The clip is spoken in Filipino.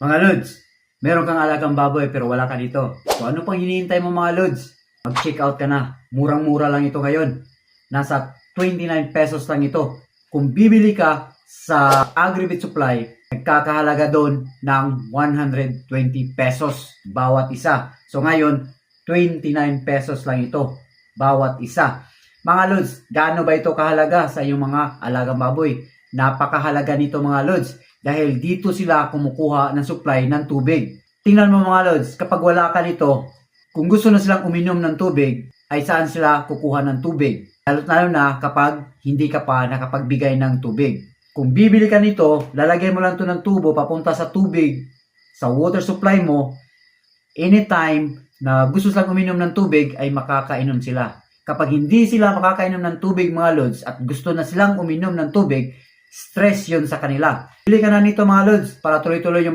Mga Lods, meron kang alagang baboy pero wala ka dito. So ano pang hinihintay mo mga Lods? Mag-check out ka na. Murang-mura lang ito ngayon. Nasa 29 pesos lang ito. Kung bibili ka sa Agribit Supply, nagkakahalaga doon ng 120 pesos bawat isa. So ngayon, 29 pesos lang ito bawat isa. Mga Lods, gaano ba ito kahalaga sa iyong mga alagang baboy? Napakahalaga nito mga Lods dahil dito sila kumukuha ng supply ng tubig. Tingnan mo mga Lods, kapag wala ka nito, kung gusto na silang uminom ng tubig, ay saan sila kukuha ng tubig? Lalo na kapag hindi ka pa nakapagbigay ng tubig. Kung bibili ka nito, lalagay mo lang ito ng tubo papunta sa tubig, sa water supply mo, anytime na gusto silang uminom ng tubig ay makakainom sila. Kapag hindi sila makakainom ng tubig mga Lods at gusto na silang uminom ng tubig, stress yun sa kanila. Bili ka na nito mga Lods para tuloy-tuloy yung